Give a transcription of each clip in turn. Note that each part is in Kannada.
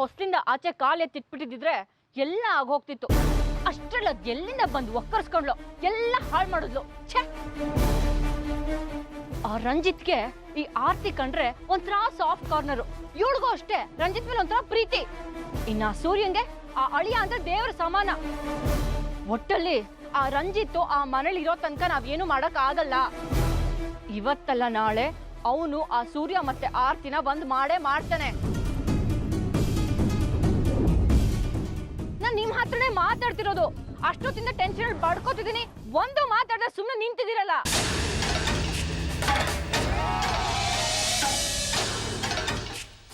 ಹೊಸ್ಲಿಂದ ಆಚೆ ಕಾಲು ಎತ್ತಿಟ್ಬಿಟ್ಟಿದ್ರೆ ಎಲ್ಲ ಆಗೋಗ್ತಿತ್ತು. ಅಷ್ಟೆಲ್ಲ ಎಲ್ಲಿಂದ ಬಂದು ಒಕ್ಕರ್ಸ್ಕೊಂಡ್ಲು, ಎಲ್ಲ ಹಾಳು ಮಾಡಿದ್ಲು. ಛೇ, ಆ ರಂಜಿತ್ಗೆ ಈ ಆರ್ತಿ ಕಂಡ್ರೆ ಒಂಥರ ಸಾಫ್ಟ್ ಕಾರ್ನರು. ಇವಳಿಗೂ ಅಷ್ಟೇ ರಂಜಿತ್ ಮೇಲೆ ಒಂಥರ ಪ್ರೀತಿ. ಇನ್ನ ಸೂರ್ಯಂಗೆ ಆ ಅಳಿಯ ಅಂದ್ರೆ ದೇವರ ಸಮಾನ. ಒಟ್ಟಲ್ಲಿ ಆ ರಂಜಿತ್ತು ಆ ಮನೇಲಿ ಇರೋ ತನಕ ನಾವೇನು ಮಾಡಕ್ ಆಗಲ್ಲ. ಇವತ್ತಲ್ಲ ನಾಳೆ ಅವನು ಆ ಸೂರ್ಯ ಮತ್ತೆ ಆರ್ತಿನ ಬಂದ್ ಮಾಡೇ ಮಾಡ್ತಾನೆ. ನಾನ್ ನಿಮ್ ಹತ್ರನೇ ಮಾತಾಡ್ತಿರೋದು. ಅಷ್ಟೊತ್ತಿಂದ ಟೆನ್ಷನ್ ಬಡ್ಕೋತಿದ್ದೀನಿ, ಒಂದು ಮಾತಾಡ್ದೆ ಸುಮ್ಮನೆ ನಿಂತಿದ್ದೀರಲ್ಲ.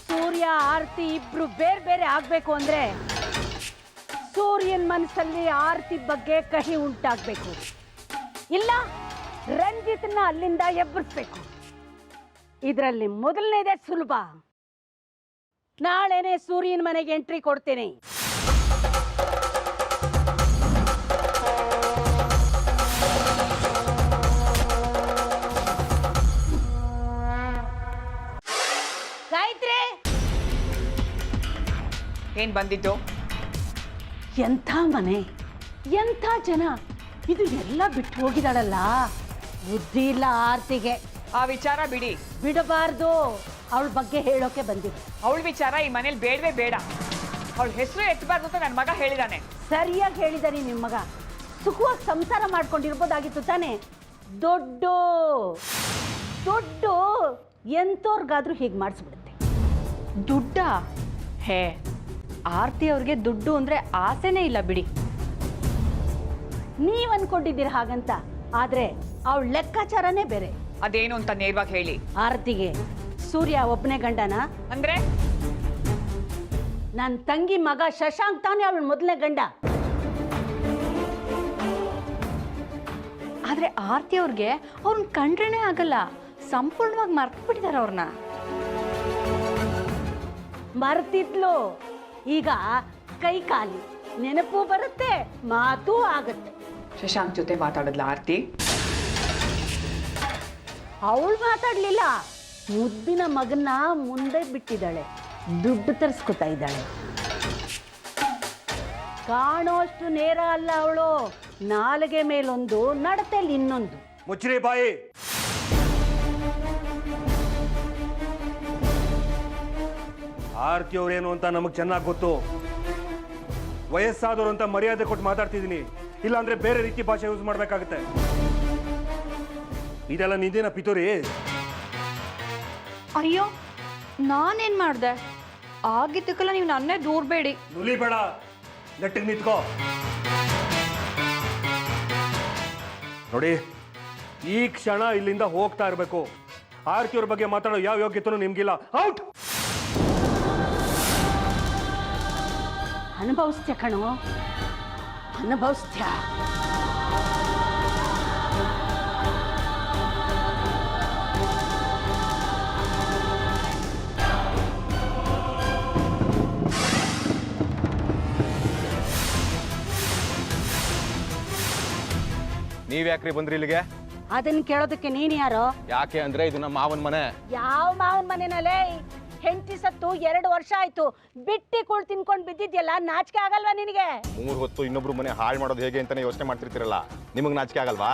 ಸೂರ್ಯ ಆರ್ತಿ ಇಬ್ರು ಬೇರೆ ಬೇರೆ ಆಗ್ಬೇಕು ಅಂದ್ರೆ ಸೂರ್ಯನ್ ಮನಸ್ಸಲ್ಲಿ ಆರ್ತಿ ಬಗ್ಗೆ ಕಹಿ ಉಂಟಾಗ್ಬೇಕು, ಇಲ್ಲ ರಂಜಿತ್ನ ಅಲ್ಲಿಂದ ಎಬ್ಬರಿಸ್ಬೇಕು. ಇದರಲ್ಲಿ ಮೊದಲನೇದೇ ಸುಲಭ. ನಾಳೆನೆ ಸೂರ್ಯನ ಮನೆಗೆ ಎಂಟ್ರಿ ಕೊಡ್ತೇನೆ. ಗಾಯತ್ರಿ, ಏನ್ ಬಂದಿದ್ದು? ಎಂಥ ಮನೆ, ಎಂಥ ಜನ, ಇದು ಎಲ್ಲ ಬಿಟ್ಟು ಹೋಗಿದಾಳಲ್ಲ. ಬುದ್ಧಿ ಇಲ್ಲ ಆರ್ತಿಗೆ. ಆ ವಿಚಾರ ಬಿಡಿ, ಬಿಡಬಾರ್ದು. ಅವಳ ಬಗ್ಗೆ ಹೇಳೋಕೆ ಬಂದಿದೆ. ಅವಳ ವಿಚಾರ ಈ ಮನೇಲಿ ಬೇಡವೇ ಬೇಡ. ಅವಳ ಹೆಸರು ಎತ್ತಬಾರ್ದು ಅಂತ ನನ್ನ ಮಗ ಹೇಳಿದಾನೆ. ಸರಿಯಾಗಿ ಹೇಳಿದಾನೆ ನಿಮ್ಮ ಮಗ. ಸುಖವಾಗಿ ಸಂಸಾರ ಮಾಡ್ಕೊಂಡಿರ್ಬೋದಾಗಿತ್ತು ತಾನೆ. ದುಡ್ಡು ದುಡ್ಡು ಎಂತೋರ್ಗಾದ್ರೂ ಹೀಗೆ ಮಾಡಿಸ್ಬಿಡುತ್ತೆ. ದುಡ್ಡ? ಹೇ, ಆರ್ತಿ ಅವ್ರಿಗೆ ದುಡ್ಡು ಅಂದ್ರೆ ಆಸೆನೇ ಇಲ್ಲ ಬಿಡಿ. ನೀವ್ ಅನ್ಕೊಂಡಿದ್ದೀರ ಹಾಗಂತ, ಆದ್ರೆ ಅವಳ ಲೆಕ್ಕಾಚಾರನೇ ಬೇರೆ. ಅದೇನು ಅಂತ ನೇರವಾಗಿ ಹೇಳಿ. ಆರ್ತಿಗೆ ಸೂರ್ಯ ಒಬ್ಬನೇ ಗಂಡನ? ಅಂದ್ರೆ ನನ್ನ ತಂಗಿ ಮಗ ಶಶಾಂಕ್ ತಾನೇ ಅವಳ ಮೊದಲನೇ ಗಂಡ. ಆದ್ರೆ ಆರ್ತಿ ಅವ್ರಿಗೆ ಅವ್ರನ್ನ ಕಂಡ್ರೇನೆ ಆಗಲ್ಲ. ಸಂಪೂರ್ಣವಾಗಿ ಮರ್ತು ಬಿಟ್ಟಿದ್ದಾರೆ ಅವ್ರನ್ನ. ಮರ್ತಿದ್ಲು, ಈಗ ಕೈ ಖಾಲಿ, ನೆನಪು ಬರುತ್ತೆ, ಮಾತೂ ಆಗುತ್ತೆ. ಶಶಾಂಕ್ ಜೊತೆ ಮಾತಾಡದ್ಲ ಆರ್ತಿ? ಅವಳು ಮಾತಾಡ್ಲಿಲ್ಲ. ಮುದ್ದಿನ ಮಗನ್ನ ಮುಂದೆ ಬಿಟ್ಟಿದ್ದಾಳೆ, ದುಡ್ಡು ತರಿಸ್ಕೊತಾ ಇದ್ದಾಳೆ. ಕಾಣೋಷ್ಟು ನೇರ ಅಲ್ಲ ಅವಳು. ನಾಲಿಗೆ ಮೇಲೊಂದು, ನಡತೆಯಲ್ಲಿ ಇನ್ನೊಂದು. ಮುಚ್ಚ್ರಿ ಬಾಯಿ. ಆರ್ತಿ ಅವ್ರೇನು ಅಂತ ನಮಗೆ ಚೆನ್ನಾಗಿ ಗೊತ್ತು. ವಯಸ್ಸಾದವರು ಅಂತ ಮರ್ಯಾದೆ ಕೊಟ್ಟು ಮಾತಾಡ್ತಿದ್ದೀನಿ, ಇಲ್ಲಾಂದ್ರೆ ಬೇರೆ ರೀತಿ ಭಾಷೆ ಯೂಸ್ ಮಾಡ್ಬೇಕಾಗತ್ತೆ. ಇದೆಲ್ಲ ನಿಂದೇನ ಪಿತೂರಿ? ಅಯ್ಯೋ, ನಾನೇನ್ ಮಾಡ್ದೆ? ಆಗಿದ್ದಕ್ಕೆಲ್ಲ ನೀವು ನನ್ನೇ ದೂರಬೇಡಿ. ನುಲಿ ಬೇಡ, ನೆಟ್ಟಿಗೆ ನಿಂತ್ಕೋ. ನೋಡಿ, ಈ ಕ್ಷಣ ಇಲ್ಲಿಂದ ಹೋಗ್ತಾ ಇರಬೇಕು. ಆರ್ತಿಯವ್ರ ಬಗ್ಗೆ ಮಾತಾಡೋ ಯಾವ ಯೋಗ್ಯತೆನೂ ನಿಮ್ಗಿಲ್ಲ. ಔಟ್. ಅನುಭವಿಸ್ತ್ಯ ಕಣೋ, ಅನುಭವಿಸ್ತ್ಯ. ನೀವ್ಯಾಕ್ರಿ ಬಂದ್ರಿ ಇಲ್ಲಿಗೆ? ಅದನ್ನ ಕೇಳೋದಕ್ಕೆ ನೀನ್ ಯಾರೋ? ಯಾಕೆ ಅಂದ್ರೆ ಇದು ನಮ್ಮ ಮಾವನ ಮನೆ. ಯಾವ ಮಾವನ ಮನೆನಲ್ಲೇ? ಹೆಂಡತಿ ಸತ್ತು 2 ವರ್ಷ ಆಯ್ತು. ಬಿಟ್ಟಿ ಕೂಳ್ ತಿನ್ಕೊಂಡ್ ಬಿದ್ದಿದ್ಯಲ್ಲ, ನಾಚಿಕೆ ಆಗಲ್ವಾ ನಿನಗೆ? 3 ಹೊತ್ತು ಇನ್ನೊಬ್ರು ಮನೆ ಹಾಳು ಮಾಡೋದು ಹೇಗೆ ಅಂತಾನೆ ಯೋಚನೆ ಮಾಡ್ತಿರ್ತೀರಲ್ಲ, ನಿಮಗ್ ನಾಚಿಕೆ ಆಗಲ್ವಾ?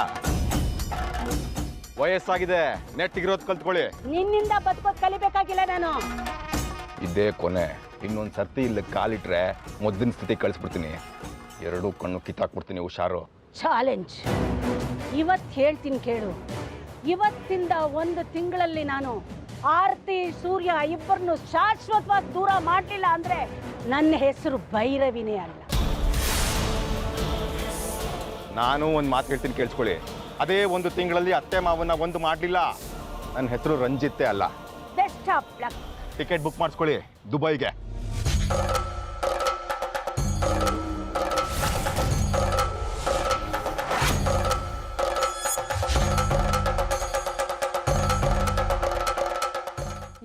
ವಯಸ್ಸಾಗಿದೆ, ನೆಟ್ಟಿಗಿರೋದು ಕಲ್ತ್ಕೊಳ್ಳಿ. ನಿನ್ನಿಂದ ಬದುಕೋದ್ ಕಲಿಬೇಕಾಗಿಲ್ಲ ನಾನು. ಇದೇ ಕೊನೆ. ಇನ್ನೊಂದ್ ಸರ್ತಿ ಇಲ್ಲಿ ಕಾಲಿಟ್ರೆ ಮೊದ್ಲಿನ ಸ್ಥಿತಿ ಕಳಿಸ್ಬಿಡ್ತೀನಿ. 2 ಕಣ್ಣು ಕಿತ್ತಾಕ್ಬಿಡ್ತೀನಿ, ಹುಷಾರು. ಚಾಲೆಂಜ್. ಇವತ್ತು ಹೇಳ್ತೀನಿ ಕೇಳು. ಇವತ್ತಿಂದ 1 ತಿಂಗಳಲ್ಲಿ ನಾನು ಆರ್ತಿ ಸೂರ್ಯ ಇಬ್ಬರನ್ನು ಶಾಶ್ವತವಾಗಿ ದೂರ ಮಾಡಲಿಲ್ಲ ಅಂದ್ರೆ ನನ್ನ ಹೆಸರು ಭೈರವಿನೇ ಅಲ್ಲ. ನಾನು ಒಂದು ಮಾತು ಹೇಳ್ತೀನಿ, ಕೇಳಿಸ್ಕೊಳ್ಳಿ. ಅದೇ 1 ತಿಂಗಳಲ್ಲಿ ಅತ್ತೆ ಮಾವನ್ನ ಒಂದು ಮಾಡಲಿಲ್ಲ, ನನ್ನ ಹೆಸರು ರಂಜಿತ್ತೇ ಅಲ್ಲ. Best of luck. Ticket book ಮಾಡಿಸ್ಕೊಳ್ಳಿ ದುಬೈಗೆ.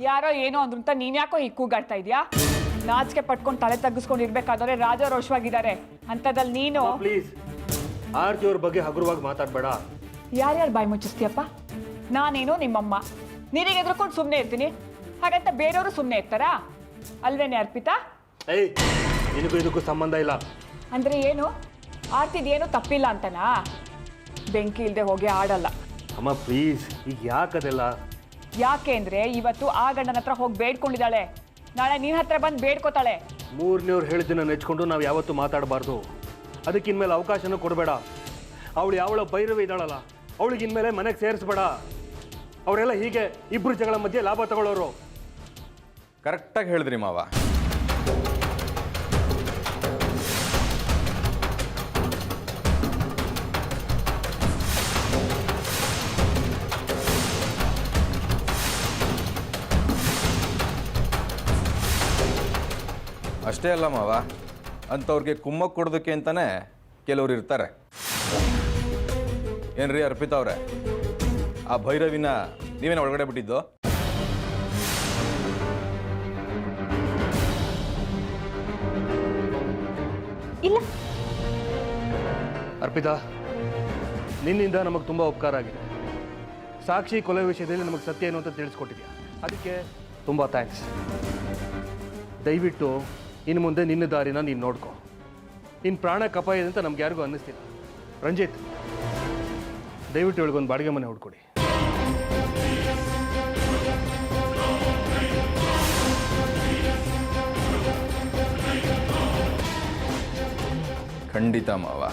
ಯಾರೋ ಏನೋ ಅಂದ್ರು ಅಂತ ನೀನ್ ಯಾಕೋ ಈ ಕೂಗಾಡ್ತಾ ಇದೀಯಾ? ನಾಚಿಕೆ ಪಟ್ಕೊಂಡು ತಲೆ ತಗ್ಗಿಸ್ಕೊಂಡು ಇರ್ಬೇಕಾದ್ರೆ ರಾಜಾರೋಷವಾಗಿದ್ದಾರೆ ಅಂತದಲ್ಲಿ ನೀನು. ಪ್ಲೀಸ್, ಆರ್ತಿಯವ್ರ ಬಗ್ಗೆ ಹಗುರವಾಗಿ ಮಾತಾಡ್ಬೇಡ. ಯಾರ್ಯಾರು ಬಾಯಿ ಮುಚ್ಚಿಸ್ತೀಯಪ್ಪ? ನಾನೇನೋ ನಿಮ್ಮಮ್ಮ, ನಿನಗೆ ಎದ್ರುಕೊಂಡು ಸುಮ್ಮನೆ ಇರ್ತೀನಿ, ಹಾಗಂತ ಬೇರೆಯವರು ಸುಮ್ಮನೆ ಇರ್ತಾರಾ? ಅಲ್ವೇನೆ ಅರ್ಪಿತಾ? ಏಯ್ ನಿನಗೂ ಇದಕ್ಕೂ ಸಂಬಂಧ ಇಲ್ಲ. ಅಂದ್ರೆ ಏನು? ಆರ್ತಿದೇನು ತಪ್ಪಿಲ್ಲ ಅಂತನಾ? ಬೆಂಕಿ ಇಲ್ಲದೆ ಹೋಗಿ ಆಡಲ್ಲ. ಅಮ್ಮ ಪ್ಲೀಸ್, ಈಗ ಯಾಕದೆಲ್ಲ? ಯಾಕೆ ಅಂದ್ರೆ ಇವತ್ತು ಆ ಗಂಡನ ಹತ್ರ ಹೋಗಿ ಬೇಡ್ಕೊಂಡಿದ್ದಾಳೆ, ನಾಳೆ ನಿನ್ನ ಹತ್ರ ಬಂದು ಬೇಡ್ಕೋತಾಳೆ. ಮೂರನೇವ್ರು ಹೇಳಿದ್ದನ್ನ ನೆಚ್ಕೊಂಡು ನಾವು ಯಾವತ್ತೂ ಮಾತಾಡಬಾರ್ದು. ಅದಕ್ಕೆ ಇನ್ಮೇಲೆ ಅವಕಾಶನೂ ಕೊಡಬೇಡ. ಅವಳು ಯಾವಳ ಭೈರವಿ ಇದ್ದಾಳಲ್ಲ, ಅವಳಿಗೆ ಇನ್ಮೇಲೆ ಮನೆಗೆ ಸೇರಿಸ್ಬೇಡ. ಅವರೆಲ್ಲ ಹೀಗೆ ಇಬ್ಬರು ಜಗಳ ಮಧ್ಯೆ ಲಾಭ ತಗೊಳ್ಳೋರು. ಕರೆಕ್ಟಾಗಿ ಹೇಳಿದ್ರಿ ಮಾವ. ಅಷ್ಟೇ ಅಲ್ಲ ಮಾವ, ಅಂಥವ್ರಿಗೆ ಕುಮ್ಮಕ್ಕೆ ಕೊಡೋದಕ್ಕೆ ಅಂತಲೇ ಕೆಲವ್ರು ಇರ್ತಾರೆ. ಏನ್ರಿ ಅರ್ಪಿತಾ ಅವ್ರೆ, ಆ ಭೈರವಿನ ನೀವೇನು ಒಳಗಡೆ ಬಿಟ್ಟಿದ್ದು? ಇಲ್ಲ. ಅರ್ಪಿತಾ, ನಿನ್ನಿಂದ ನಮಗೆ ತುಂಬ ಉಪಕಾರ ಆಗಿದೆ. ಸಾಕ್ಷಿ ಕೊಲೆ ವಿಷಯದಲ್ಲಿ ನಮಗೆ ಸತ್ಯ ಏನು ಅಂತ ತಿಳಿಸ್ಕೊಟ್ಟಿದ್ಯಾ, ಅದಕ್ಕೆ ತುಂಬ ಥ್ಯಾಂಕ್ಸ್. ದಯವಿಟ್ಟು ಇನ್ನು ಮುಂದೆ ನಿನ್ನ ದಾರಿನ ನೀನು ನೋಡ್ಕೊ. ನಿನ್ನ ಪ್ರಾಣಕ್ಕೆ ಅಪಾಯ ಇದೆ ಅಂತ ನಮ್ಗೆ ಯಾರಿಗೂ ಅನ್ನಿಸ್ತಿಲ್ಲ. ರಂಜಿತ್, ದಯವಿಟ್ಟು ಇವಳಿಗೊಂದು ಬಾಡಿಗೆ ಮನೆ ಹುಡ್ಕೊಡಿ. ಖಂಡಿತ ಮಾವ.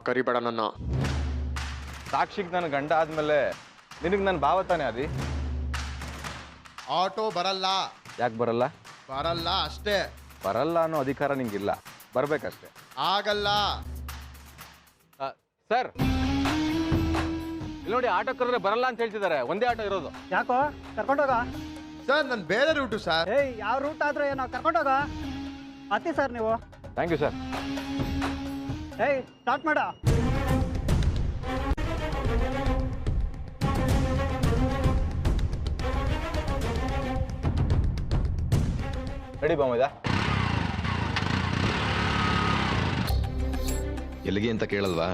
ಕರಿಬೇಡ ನನ್ನ. ಸಾಕ್ಷಿಗೆ ನನ್ನ ಗಂಡ ಆದಮೇಲೆ ನಿನಗೆ ನನ್ನ ಭಾವ ತಾನೇ ಅದಿ? ಆಟೋ ಬರಲ್ಲ. ಯಾಕೆ ಬರಲ್ಲ? ಬರಲ್ಲ ಅಷ್ಟೇ. ಬರಲ್ಲ ಅನ್ನೋ ಅಧಿಕಾರ ನಿಂಗಿಲ್ಲ, ಬರಬೇಕಷ್ಟೇ. ಆಗಲ್ಲ ಸರ್, ಇಲ್ಲಿ ನೋಡಿ, ಆಟೋ ಕರೆದ್ರೆ ಬರಲ್ಲ ಅಂತ ಹೇಳ್ತಿದ್ದಾರೆ. ಒಂದೇ ಆಟೋ ಇರೋದು. ಯಾಕೋ ಕರ್ಕೊಂಡೋಗ? ಸರ್, ನನ್ನ ಬೇರೆ ರೂಟು ಸರ್. ಏಯ್, ಯಾವ ರೂಟ್ ಆದ್ರೆ ಏನೋ, ಕರ್ಕೊಂಡೋಗ. ಹತ್ತಿ ಸರ್ ನೀವು. Thank you sir. ಏಯ್, ಸ್ಟಾರ್ಟ್ ಮಾಡ. ರೆಡಿ ಬಾಮದ? ಎಲ್ಲಿಗೆ ಅಂತ ಕೇಳಲ್ವಾ?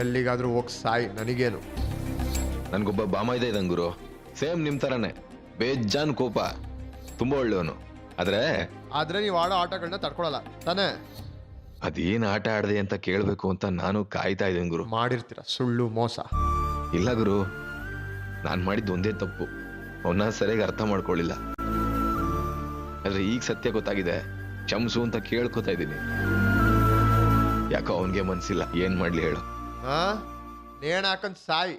ಎಲ್ಲಿಗಾದ್ರೂ ಹೋಗಿ ಸಾಯಿ, ನನಗೇನು. ನನ್ಗೊಬ್ಬ ಬಾಮ ಇದೆ ಇದಂಗುರು, ಸೇಮ್ ನಿಮ್ ತರನೇ, ಬೇಜಾನ್ ಕೋಪ, ತುಂಬಾ ಒಳ್ಳೆಯವನು. ಆದ್ರೆ ನೀವು ಆಡೋ ಆಟಗಳನ್ನ ತಡ್ಕೊಳಲ್ಲ ತಾನೇ? ಅದೇನ್ ಆಟ ಆಡದೆ ಅಂತ ಕೇಳ್ಬೇಕು ಅಂತ ನಾನು ಕಾಯ್ತಾ ಇದ್ದೇನೆ ಗುರು. ಮಾಡಿರ್ತೀರ ಸುಳ್ಳು ಮೋಸ. ಇಲ್ಲ ಗುರು, ನಾನ್ ಮಾಡಿದ್ದು ಒಂದೇ ತಪ್ಪು, ಅವನ್ನ ಸರಿಯಾಗಿ ಅರ್ಥ ಮಾಡ್ಕೊಳ್ಳಿಲ್ಲ. ಆದ್ರೆ ಈಗ ಸತ್ಯ ಗೊತ್ತಾಗಿದೆ, ಕ್ಷಮ್ಸು ಅಂತ ಕೇಳ್ಕೊತಾ ಇದ್ದೀನಿ. ಯಾಕೋ ಅವನ್ಗೆ ಮನ್ಸಿಲ್ಲ, ಏನ್ ಮಾಡ್ಲಿ ಹೇಳು? ನೇಣ ಹಾಕೊಂಡ್ ಸಾಯಿ.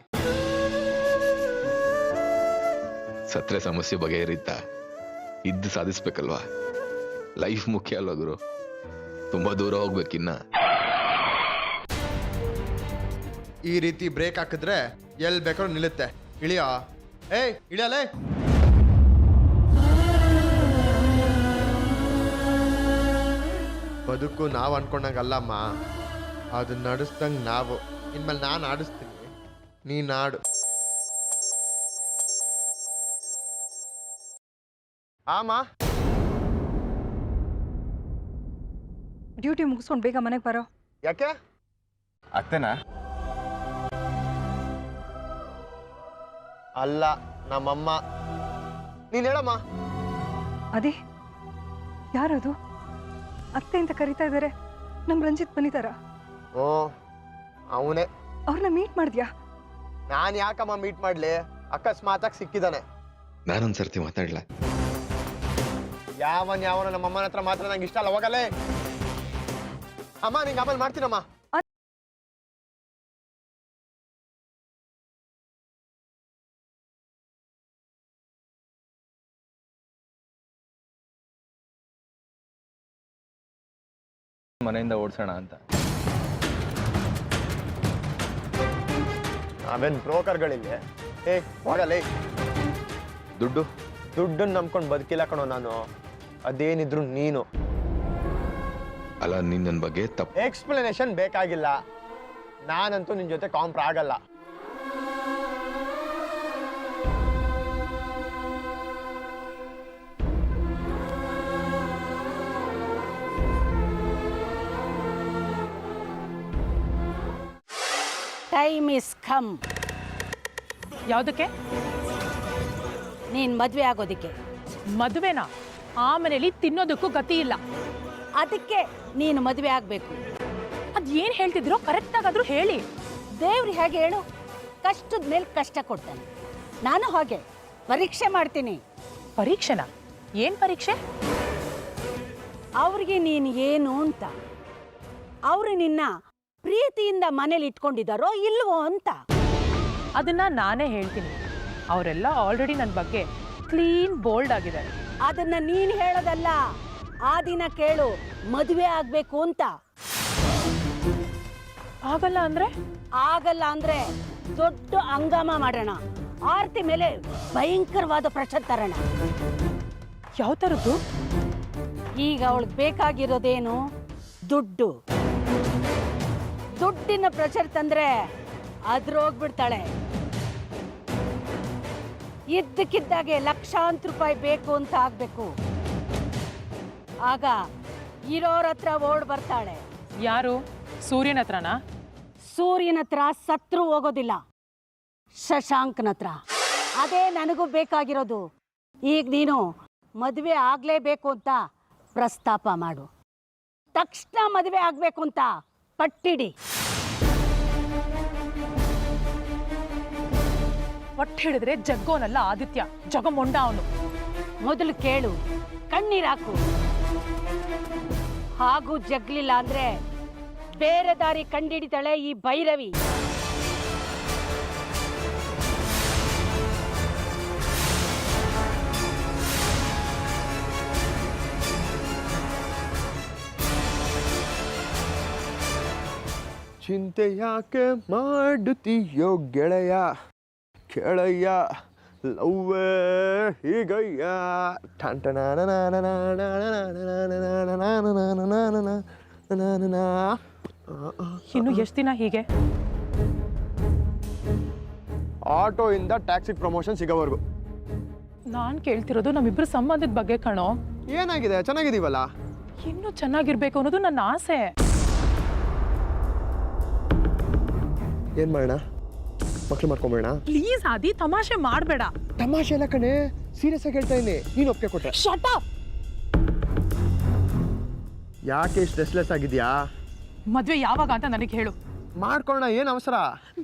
ಸತ್ರೆ ಸಮಸ್ಯೆ ಬಗೆಹರಿತ, ಇದ್ದು ಸಾಧಿಸ್ಬೇಕಲ್ವಾ? ಲೈಫ್ ಮುಖ್ಯ ಅಲ್ವಾ ಗುರು? ತುಂಬಾ ದೂರ ಹೋಗ್ಬೇಕಿನ್ನ. ಈ ರೀತಿ ಬ್ರೇಕ್ ಹಾಕಿದ್ರೆ ಎಲ್ ಬೇಕಾದ್ರೂ ನಿಲ್ಲುತ್ತೆ. ಇಳಿಯೋ. ಏಯ್, ಇಳಿಯಲೇ. ಬದುಕು ನಾವು ಅನ್ಕೊಂಡಂಗಲ್ಲಮ್ಮ, ಅದು ನಡೆಸ್ದಂಗ್ ನಾವು. ಇನ್ಮೇಲೆ ನಾನು ಆಡಿಸ್ತೀನಿ, ನೀನ್ ಆಡು. ಆಮಾ, ಡ್ಯೂಟಿ ಮುಗಿಸ್ಕೊಂಡು ಬೇಗ ಮನೆಗೆ ಬರೋ. ಯಾಕೆ? ಅತ್ತೆನಾ? ಅಲ್ಲ, ನಮ್ಮಮ್ಮ. ನೀನ್ ಹೇಳಮ್ಮ. ಅದೇ ಯಾರದು? ಅತ್ತೆ ಅಂತ ಕರಿತಾ ಇದ್ದಾರೆ. ನಮ್ಮ ರಂಜಿತ್ ಬಂದಿದ್ದಾರ? ಓ, ಅವನೇ. ಅವ್ರನ್ನ ಮೀಟ್ ಮಾಡಿದ್ಯಾ? ನಾನು ಯಾಕಮ್ಮ ಮೀಟ್ ಮಾಡ್ಲಿ? ಅಕಸ್ಮಾತಾಗಿ ಸಿಕ್ಕಿದಾನೆ. ನಾನೊಂದ್ಸರ್ತಿ ಮಾತಾಡ್ಲ? ಯಾವನ ನಮ್ಮಮ್ಮನ ಹತ್ರ ಮಾತ್ರ ನಂಗೆ ಇಷ್ಟ ಅಲ್ಲ, ಹೋಗಲೇ. ಅಮ್ಮ, ನಿಂಗೆ ಆಮೇಲೆ ಮಾಡ್ತೀನಮ್ಮ. ಮನೆಯಿಂದ ಓಡಿಸೋಣ ಅಂತ. ಅವೇನು ಬ್ರೋಕರ್ಗಳಿವೆ. ಏ ಹೋಗಲೇ. ದುಡ್ಡನ್ನ ನಂಬ್ಕೊಂಡು ಬದುಕಿಲ್ಲ ಕಣೋ ನಾನು. ಅದೇನಿದ್ರು ನೀನು. ಅಲ್ಲ, ನೀನ್ ನನ್ನ ಬಗ್ಗೆ ತಪ್ಪು. ಎಕ್ಸ್ಪ್ಲನೇಷನ್ ಬೇಕಾಗಿಲ್ಲ. ನಾನಂತೂ ನಿನ್ ಜೊತೆ ಕಾಂಪ್ರ ಆಗಲ್ಲ. Time is come. ಯಾವುದಕ್ಕೆ? ನೀನ್ ಮದ್ವೆ ಆಗೋದಿಕ್ಕೆ. ಮದುವೆನಾ? ಆ ಮನೇಲಿ ತಿನ್ನೋದಕ್ಕೂ ಗತಿ ಇಲ್ಲ. ಅದಕ್ಕೆ ನೀನು ಮದ್ವೆ ಆಗ್ಬೇಕು. ಅದ್ ಏನ್ ಹೇಳ್ತಿದ್ರೋ ಕರೆಕ್ಟಾಗಾದ್ರೂ ಹೇಳಿ. ದೇವ್ರು ಹೇಗೆ ಹೇಳು, ಕಷ್ಟದ ಮೇಲೆ ಕಷ್ಟ ಕೊಡ್ತಾನೆ. ನಾನು ಹಾಗೆ ಪರೀಕ್ಷೆ ಮಾಡ್ತೀನಿ. ಪರೀಕ್ಷೆನಾ? ಏನ್ ಪರೀಕ್ಷೆ? ಅವ್ರಿಗೆ ನೀನು ಏನು ಅಂತ, ಅವರು ನಿನ್ನ ಪ್ರೀತಿಯಿಂದ ಮನೇಲಿ ಇಟ್ಕೊಂಡಿದ್ದಾರೋ ಇಲ್ವೋ ಅಂತ. ಅದನ್ನ ನಾನೇ ಹೇಳ್ತೀನಿ. ಅವರೆಲ್ಲ ಆಲ್ರೆಡಿ ನನ್ನ ಬಗ್ಗೆ ಕ್ಲೀನ್ ಬೋಲ್ಡ್ ಆಗಿದ್ದಾರೆ. ಅದನ್ನ ನೀನು ಹೇಳೋದಲ್ಲ, ಆ ದಿನ ಕೇಳು. ಮದುವೆ ಆಗ್ಬೇಕು ಅಂತ. ಆಗಲ್ಲ ಅಂದ್ರೆ? ಆಗಲ್ಲ ಅಂದ್ರೆ ದೊಡ್ಡ ಹಂಗಾಮ ಮಾಡೋಣ. ಆರ್ತಿ ಮೇಲೆ ಭಯಂಕರವಾದ ಪ್ರೆಷರ್ ತರೋಣ. ಯಾವ ಥರದ್ದು? ಈಗ ಅವಳಿಗೆ ಬೇಕಾಗಿರೋದೇನು? ದುಡ್ಡು. ದುಡ್ಡಿನ ಪ್ರೆಷರ್ ತಂದ್ರೆ ಅದ್ರೋಗ್ಬಿಡ್ತಾಳೆ. ಇದ್ದಕ್ಕಿದ್ದಾಗೆ ಲಕ್ಷಾಂತರ ರೂಪಾಯಿ ಬೇಕು ಅಂತ ಆಗ್ಬೇಕು. ಆಗ ಇರೋರ ಹತ್ರ ಓಡ್ ಬರ್ತಾಳೆ. ಯಾರು? ಸೂರ್ಯನ ಹತ್ರನಾ? ಸೂರ್ಯನ ಹತ್ರ ಸತ್ರು ಹೋಗೋದಿಲ್ಲ, ಶಶಾಂಕ್ನ ಹತ್ರ. ಅದೇ ನನಗೂ ಬೇಕಾಗಿರೋದು. ಈಗ ನೀನು ಮದುವೆ ಆಗ್ಲೇಬೇಕು ಅಂತ ಪ್ರಸ್ತಾಪ ಮಾಡು. ತಕ್ಷಣ ಮದುವೆ ಆಗ್ಬೇಕು ಅಂತ ಪಟ್ಟಿಡಿ. ಒಟ್ಟು ಹಿಡಿದ್ರೆ ಜಗ್ಗೋನಲ್ಲ ಆದಿತ್ಯ, ಜಗಮೊಂಡ ಅವನು. ಮೊದಲು ಕೇಳು, ಕಣ್ಣೀರಾಕು. ಹಾಗೂ ಜಗ್ಲಿಲ್ಲ ಅಂದ್ರೆ ಬೇರೆ ದಾರಿ ಕಂಡಿಡಿತಾಳೆ ಈ ಭೈರವಿ. ಚಿಂತೆ ಯಾಕೆ ಮಾಡುತ್ತೀಯೋ ಗೆಳೆಯ, ಕೆಳೆಯ ಲವ್ವೇ ಹೀಗಯ್ಯ. ಇನ್ನು ಎಷ್ಟು ದಿನ ಹೀಗೆ? ಆಟೋ ಇಂದ ಟ್ಯಾಕ್ಸಿ ಪ್ರಮೋಷನ್ ಸಿಗೋವರೆಗೂ. ನಾನ್ ಕೇಳ್ತಿರೋದು ನಮ್ಮಿಬ್ರು ಸಂಬಂಧದ ಬಗ್ಗೆ ಕಣೋ. ಏನಾಗಿದೆ? ಚೆನ್ನಾಗಿದೀವಲ್ಲ. ಇನ್ನೂ ಚೆನ್ನಾಗಿರ್ಬೇಕು ಅನ್ನೋದು ನನ್ನ ಆಸೆ. ಏನ್ ಮಾಡೋಣ? ಮಕ್ಳು ಮಾಡ್ಕೊಂಬೇಡ. ಪ್ಲೀಸ್ ಆದಿ, ತಮಾಷೆ ಮಾಡಬೇಡ. ತಮಾಷೆ ಎಲ್ಲ ಕಣೆ, ಸೀರಿಯಸ್ ಆಗಿ ಹೇಳ್ತಾ ಇದ್ದೀನಿ. ನೀನು ಒಪ್ಪಿಗೆ ಕೊಟ್ಟೆ. Shut up. ಯಾಕೆ ಸ್ಟ್ರೆಸ್ಲೆಸ್ ಆಗಿದ್ಯಾ? ಮದ್ವೆ ಯಾವಾಗ ಅಂತ ನನಗೆ ಹೇಳು. ಮಾಡ್ಕೊಳ್ಳೋಣ, ಏನ್ ಅವಸರ?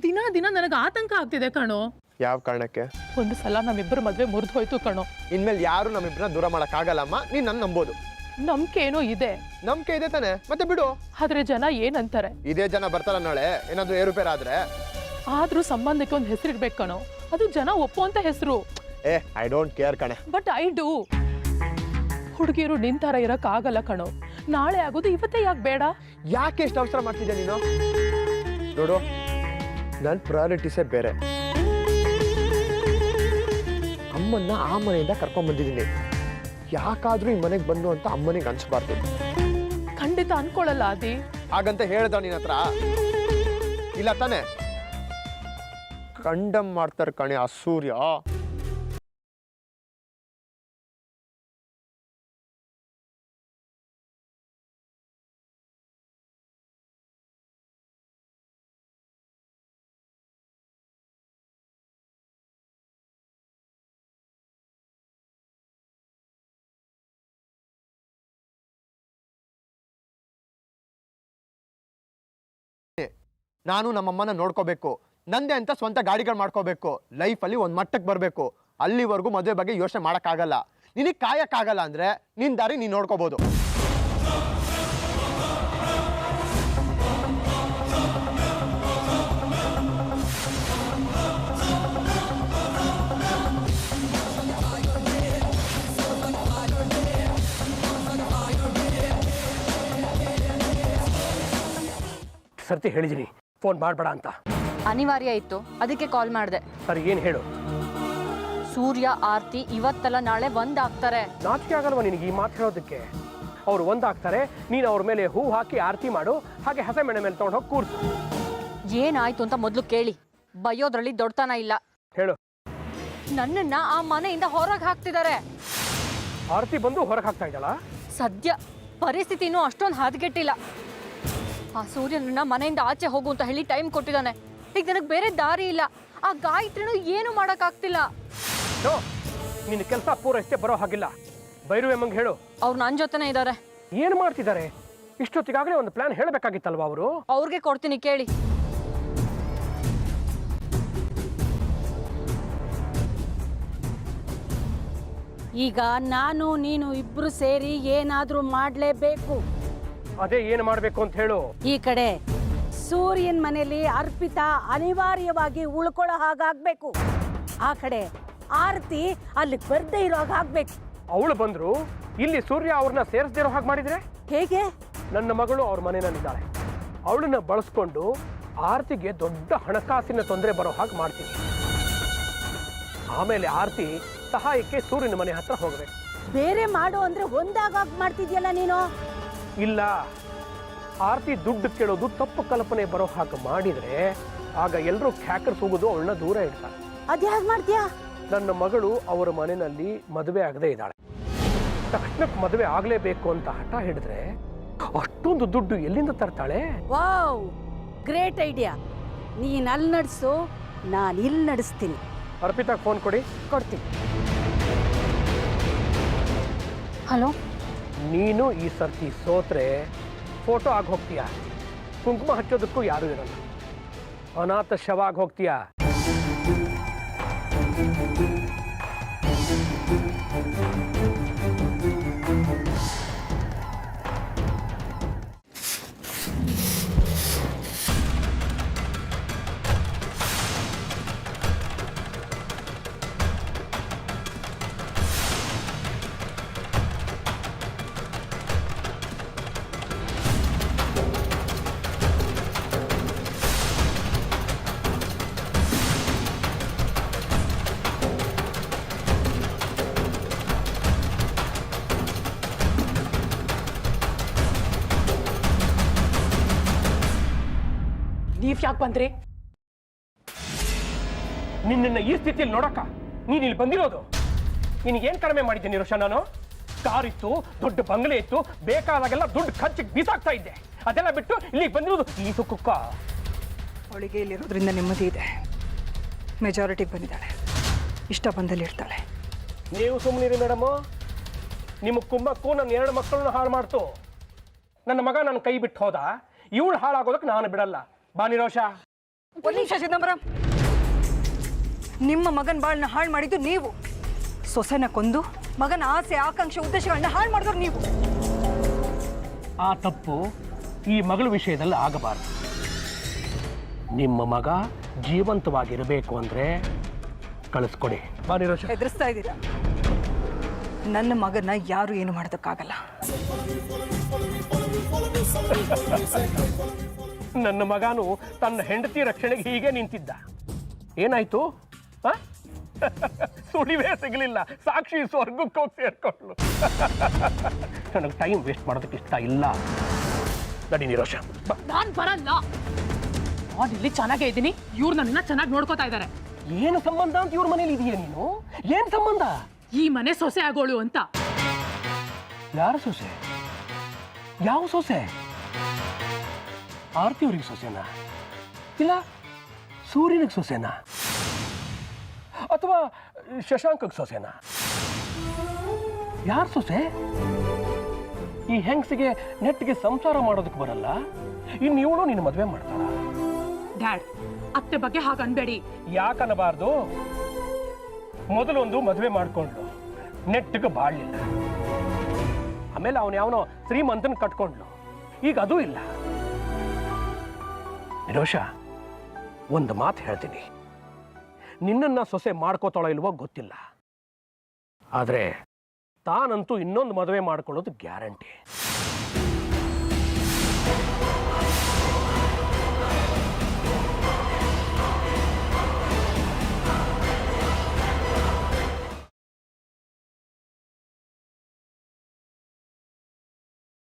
ದಿನ ದಿನ ನನಗೆ ಆತಂಕ ಆಗ್ತಿದೆ ಕಣೋ. ಯಾವ ಕಾರಣಕ್ಕೆ? ಒಂದು ಸಲ ನಮ್ಮಿಬ್ಬರ ಮದ್ವೆ ಮುರಿದು ಹೋಯ್ತು ಕಣೋ. ಇನ್ಮೇಲೆ ಯಾರು ನಮ್ಮಿಬ್ಬರನ್ನ ದೂರ ಮಾಡಕ್ಕಾಗಲ್ಲಮ್ಮ. ನೀನ್ ನನ್ನ ನಂಬೋದು. ನಂಬಿಕೆ ಏನೋ ಇದೆ. ನಂಬಿಕೆ ಇದೆ ತಾನೆ, ಮತ್ತೆ ಬಿಡು. ಆದ್ರೆ ಜನ ಏನಂತಾರೆ? ಇದೇ ಜನ ಬರ್ತಾರ ನಾಳೆ ಏನಾದ್ರು ಏರುಪೇರ ಆದ್ರೆ. ಆದ್ರೂ ಸಂಬಂಧಕ್ಕೆ ಒಂದು ಹೆಸರಿರ್ಬೇಕು ಕಣೋ. ಅದು ಜನ ಒಪ್ಪುವಂತ ಹೆಸರು. ಐ ಡೋಂಟ್ ಕೇರ್ ಕಣೆ. But I do. ಹುಡುಗಿಯರು ನಿಂತಾರ ಇರಕ್ ಆಗಲ್ಲ ಕಣೋ. ನಾಳೆ ಆಗೋದು ಇವತ್ತೇ ಯಾಕೆ ಬೇಡ? ಯಾಕೆ ಎಷ್ಟು ಅವಸರ ಮಾಡ್ತಿದ್ಯಾ ನೀನು? ನೋಡು, ನನ್ನ ಪ್ರಯಾರಿಟೀಸೇ ಬೇರೆ. ಅಮ್ಮನ್ನ ಆ ಮನೆಯಿಂದ ಕರ್ಕೊಂಡ್ ಬಂದಿದ್ದೀನಿ. ಯಾಕಾದ್ರೂ ಈ ಮನೆಗೆ ಬಂದು ಅಂತ ಅಮ್ಮನಿಗೆ ಅನ್ಸ್ಬಾರ್ದು. ಖಂಡಿತ ಅನ್ಕೊಳ್ಳಲ್ಲ ಆದಿ. ಹಾಗಂತ ಹೇಳ್ದ ನಿನ್ನ ಹತ್ರ? ಇಲ್ಲ ತಾನೆ? ಕಂಡಮ್ ಮಾಡ್ತಾರೆ ಕಣೆ ಆ ಸೂರ್ಯ. ನಾನು ನಮ್ಮಮ್ಮನ ನೋಡ್ಕೋಬೇಕು. ನಂದೇ ಅಂತ ಸ್ವಂತ ಗಾಡಿಗಳು ಮಾಡ್ಕೋಬೇಕು. ಲೈಫಲ್ಲಿ ಒಂದು ಮಟ್ಟಕ್ಕೆ ಬರಬೇಕು. ಅಲ್ಲಿವರೆಗೂ ಮದುವೆ ಬಗ್ಗೆ ಯೋಚನೆ ಮಾಡೋಕ್ಕಾಗಲ್ಲ. ನಿನಗೆ ಕಾಯಕ್ಕಾಗಲ್ಲ ಅಂದರೆ ನಿನ್ನ ದಾರಿ ನೀನು ನೋಡ್ಕೋಬೋದು. ಸರ್ತಿ ಹೇಳಿದ್ದೀನಿ ಫೋನ್ ಮಾಡಬೇಡ ಅಂತ. ಅನಿವಾರ್ಯ ಇತ್ತು, ಅದಕ್ಕೆ ಕಾಲ್ ಮಾಡಿದೆ. ಸರಿ, ಏನು ಹೇಳು? ಸೂರ್ಯ ಆರ್ತಿ ಇವತ್ತಲ್ಲ ನಾಳೆ ಒಂದಾಗ್ತಾರೆ. ನಾಚಿಕೆ ಆಗಲ್ವ ನಿನಗೆ ಈ ಮಾತು ಹೇಳೋದಕ್ಕೆ? ಅವ್ರು ಒಂದಾಗ್ತಾರೆ, ನೀನು ಅವ್ರ ಮೇಲೆ ಹೂ ಹಾಕಿ ಆರತಿ ಮಾಡು, ಹಾಗೆ ಹಸೆ ಮಣೆ ಮೇಲೆ ತೊಗೊಂಡು ಹೋಗಿ ಕೂರ್ಸು. ಏನಾಯ್ತು ಅಂತ ಮೊದಲು ಕೇಳಿ, ಬೈಯೋದ್ರಲ್ಲಿ ದೊಡ್ಡತನ ಇಲ್ಲ. ಹೇಳು. ನನ್ನನ್ನ ಆ ಮನೆಯಿಂದ ಹೊರಗೆ ಹಾಕ್ತಿದ್ದಾರೆ. ಆರತಿ ಬಂದು ಹೊರಗೆ ಹಾಕ್ತಾ ಇದ್ದಾಳ? ಸದ್ಯ ಪರಿಸ್ಥಿತಿನೂ ಅಷ್ಟೊಂದು ಹದಗೆಟ್ಟಿಲ್ಲ. ಆ ಸೂರ್ಯನನ್ನ ಮನೆಯಿಂದ ಆಚೆ ಹೋಗು ಅಂತ ಹೇಳಿ ಟೈಮ್ ಕೊಟ್ಟಿದ್ದಾನೆ. ಈಗ ನನಗೆ ಬೇರೆ ದಾರಿ ಇಲ್ಲ. ಆ ಗಾಯತ್ರಿನೂ ಏನು ಮಾಡೋಕ್ಕಾಗ್ತಿಲ್ಲ. ನಿನ್ನ ಕೆಲಸ ಪೂರೈಸದೆ ಬರೋ ಹಾಗಿಲ್ಲ. ಭೈರವಿ ಅಮ್ಮಂಗೆ ಹೇಳು. ಅವ್ರು ನನ್ನ ಜೊತೆನೇ ಇದ್ದಾರೆ. ಏನು ಮಾಡ್ತಿದ್ದಾರೆ? ಇಷ್ಟೊತ್ತಿಗಾಗಲೇ ಒಂದು ಪ್ಲಾನ್ ಹೇಳಬೇಕಾಗಿತ್ತಲ್ವಾ ಅವರು? ಅವ್ರಿಗೆ ಕೊಡ್ತೀನಿ, ಕೇಳಿ. ಈಗ ನಾನು ನೀನು ಇಬ್ರು ಸೇರಿ ಏನಾದ್ರೂ ಮಾಡ್ಲೇಬೇಕು. ಅದೇ ಏನು ಮಾಡಬೇಕು ಅಂತ ಹೇಳು. ಈ ಕಡೆ ಸೂರ್ಯನ್ ಮನೆಯಲ್ಲಿ ಅರ್ಪಿತಾ ಅನಿವಾರ್ಯವಾಗಿ ಉಳ್ಕೊಳ್ಳೋ ಹಾಗಾಗ್ಬೇಕು. ಆ ಕಡೆ ಆರತಿ ಅಲ್ಲಿ ಬರ್ದೇ ಇರೋ ಹಾಗಾಗ್ಬೇಕು. ಅವಳು ಬಂದ್ರು, ಇಲ್ಲಿ ಸೂರ್ಯ ಅವ್ರನ್ನ ಸೇರಿಸದಿರೋ ಹಾಗೆ ಮಾಡಿದ್ರೆ ಹೇಗೆ? ನನ್ನ ಮಗಳು ಅವ್ರ ಮನೆಯಲ್ಲಿದ್ದಾಳೆ. ಅವಳನ್ನ ಬಳಸ್ಕೊಂಡು ಆರತಿಗೆ ದೊಡ್ಡ ಹಣಕಾಸಿನ ತೊಂದರೆ ಬರೋ ಹಾಗೆ ಮಾಡ್ತೀನಿ. ಆಮೇಲೆ ಆರತಿ ಸಹಾಯಕ್ಕೆ ಸೂರ್ಯನ ಮನೆ ಹತ್ರ ಹೋಗ್ಬೇಕು. ಬೇರೆ ಮಾಡು ಅಂದ್ರೆ ಒಂದಾಗ ಮಾಡ್ತಿದ್ಯಲ್ಲ ನೀನು. ಇಲ್ಲ, ಆರತಿ ದುಡ್ಡು ಕೇಳೋದು ತಪ್ಪು ಕಲ್ಪನೆ ಬರೋ ಹಾಗೆ ಮಾಡಿದ್ರೆ ಆಗ ಎಲ್ಲರೂ ಖ್ಯಾಕರ್ಸ್ ಹೋಗೋದು ಅವಳನ್ನ ದೂರ ಇಡ್ತಾರೆ. ಅದ್ಯಾಗ ಮಾಡ್ತೀಯಾ? ನನ್ನ ಮಗಳು ಅವರ ಮನೆಯಲ್ಲಿ ಮದುವೆ ಆಗದೆ ಇದ್ದಾಳೆ. ತಕ್ಷಣಕ್ಕೆ ಮದುವೆ ಆಗ್ಲೇಬೇಕು ಅಂತ ಹಠ ಹಿಡಿದ್ರೆ ಅಷ್ಟೊಂದು ದುಡ್ಡು ಎಲ್ಲಿಂದ ತರ್ತಾಳೆ? Wow, great idea. ನೀನ್ ಅಲ್ಲಿ ನಡೆಸು, ನಾನು ಇಲ್ಲಿ ನಡೆಸ್ತೀನಿ. ಅರ್ಪಿತಾ ಫೋನ್ ಕೊಡಿ. ಕೊಡ್ತೀನಿ. ಹಲೋ. ನೀನು ಈ ಸರ್ತಿ ಸೋತ್ರೆ ಫೋಟೋ ಆಗಿ ಹೋಗ್ತೀಯ. ಕುಂಕುಮ ಹಚ್ಚೋದಕ್ಕೂ ಯಾರೂ ಇರಲ್ಲ. ಅನಾಥ ಶವ ಆಗಿ ಹೋಗ್ತೀಯ. ನೀವ್ ಯಾಕೆ ಬಂದ್ರಿ? ನಿನ್ನ ಈ ಸ್ಥಿತಿಯಲ್ಲಿ ನೋಡಕ್ಕ ನೀನು ಇಲ್ಲಿ ಬಂದಿರೋದು. ನಿನಗೇನು ಕಡಿಮೆ ಮಾಡಿದ್ದೀನಿ ರೋಷ? ನಾನು ಕಾರ್ ಇತ್ತು, ದೊಡ್ಡ ಬಂಗಲೆ ಇತ್ತು, ಬೇಕಾದಾಗೆಲ್ಲ ದುಡ್ಡು ಖರ್ಚಿಗೆ ಬೀಸಾಕ್ತಾ ಇದ್ದೆ. ಅದೆಲ್ಲ ಬಿಟ್ಟು ಇಲ್ಲಿಗೆ ಬಂದಿರೋದು ಈ ಸುಖಕ್ಕ. ಅವಳಿಗೆ ಇಲ್ಲಿರೋದ್ರಿಂದ ನೆಮ್ಮದಿ ಇದೆ. ಮೆಜಾರಿಟಿಗೆ ಬಂದಿದ್ದಾಳೆ, ಇಷ್ಟ ಬಂದಲ್ಲಿ ಇರ್ತಾಳೆ. ನೀವು ಸುಮ್ಮನಿರಿ ಮೇಡಮು. ನಿಮ್ಮ ಕುಂಭಕ್ಕೂ ನನ್ನ 2 ಮಕ್ಕಳನ್ನ ಹಾಳು ಮಾಡ್ತು. ನನ್ನ ಮಗ ನನ್ನ ಕೈ ಬಿಟ್ಟು ಹೋದ. ಇವಳು ಹಾಳಾಗೋದಕ್ಕೆ ನಾನು ಬಿಡಲ್ಲ. ಬಾ ನಿರೋಷ. ಒಂದು ನಿಮಿಷ ಚಿದಂಬರ, ನಿಮ್ಮ ಮಗನ ಬಾಳನ್ನ ಹಾಳು ಮಾಡಿದ್ದು ನೀವು. ಸೊಸೆನ ಕೊಂದು ಮಗನ ಆಸೆ, ಆಕಾಂಕ್ಷೆ, ಉದ್ದೇಶಗಳನ್ನ ಹಾಳು ಮಾಡಿದವ್ರು ನೀವು. ಆ ತಪ್ಪು ಈ ಮಗಳ ವಿಷಯದಲ್ಲಿ ಆಗಬಾರ್ದು. ನಿಮ್ಮ ಮಗ ಜೀವಂತವಾಗಿರಬೇಕು ಅಂದ್ರೆ ಕಳಿಸ್ಕೊಡಿ. ಬಾ ನಿರೋಷ. ಹೆದರಿಸ್ತಾ ಇದ್ದೀರಾ? ನನ್ನ ಮಗನ ಯಾರು ಏನು ಮಾಡೋದಕ್ಕಾಗಲ್ಲ. ನನ್ನ ಮಗನು ತನ್ನ ಹೆಂಡತಿ ರಕ್ಷಣೆಗೆ ಹೀಗೆ ನಿಂತಿದ್ದ. ಏನಾಯ್ತು? ಸುಳಿವೇ ಸಿಗಲಿಲ್ಲ. ಸಾಕ್ಷಿ ಸ್ವರ್ಗಕ್ಕೆ ಹೋಗಿ ಸೇರ್ಕೊಂಡ್ಲು. ನನಗೆ ಟೈಮ್ ವೇಸ್ಟ್ ಮಾಡೋದಕ್ಕೆ ಇಷ್ಟ ಇಲ್ಲ. ನಡಿ ನಿರೋಷ. ನಾನ್ ಬರಲ್ಲ. ನಾನು ಇಲ್ಲಿ ಚೆನ್ನಾಗೇ ಇದ್ದೀನಿ, ಇವ್ರು ನನ್ನ ಚೆನ್ನಾಗಿ ನೋಡ್ಕೋತಾ ಇದ್ದಾರೆ. ಏನು ಸಂಬಂಧ ಅಂತ ಇವ್ರ ಮನೇಲಿ ಇದೆಯಾ ನೀನು? ಏನ್ ಸಂಬಂಧ? ಈ ಮನೆ ಸೊಸೆ ಆಗೋಳು ಅಂತ. ಯಾರ ಸೊಸೆ? ಯಾವ ಸೊಸೆ? ಆರತಿ ಅವ್ರಿಗೆ ಸೊಸೆನಾ? ಇಲ್ಲ ಸೂರ್ಯನಿಗೆ ಸೊಸೆನಾ? ಅಥವಾ ಶಶಾಂಕಗೆ ಸೊಸೆನಾ? ಯಾರ ಸೊಸೆ? ಈ ಹೆಂಗಸಿಗೆ ನೆಟ್ಟಿಗೆ ಸಂಸಾರ ಮಾಡೋದಕ್ಕೆ ಬರಲ್ಲ, ಇನ್ನು ಇವಳು ನಿನ್ನ ಮದುವೆ ಮಾಡ್ತಾಳ? ಡ್ಯಾಡ್, ಅತ್ತೆ ಬಗ್ಗೆ ಹಾಗೆ ಅನ್ಬೇಡಿ. ಯಾಕನ್ನಬಾರ್ದು? ಮೊದಲೊಂದು ಮದುವೆ ಮಾಡ್ಕೊಂಡ್ಲು, ನೆಟ್ಟಿಗೆ ಬಾಳ್ಲಿಲ್ಲ. ಆಮೇಲೆ ಅವನು ಯಾವನೋ ಶ್ರೀಮಂತನ ಕಟ್ಕೊಂಡ್ಲು, ಈಗ ಅದೂ ಇಲ್ಲ. ನಿರೋಷ, ಒಂದು ಮಾತು ಹೇಳ್ತೀನಿ. ನಿನ್ನನ್ನ ಸೊಸೆ ಮಾಡ್ಕೋತಾಳೋ ಇಲ್ವೋ ಗೊತ್ತಿಲ್ಲ, ಆದ್ರೆ ತಾನಂತೂ ಇನ್ನೊಂದು ಮದುವೆ ಮಾಡ್ಕೊಳ್ಳೋದು ಗ್ಯಾರಂಟಿ.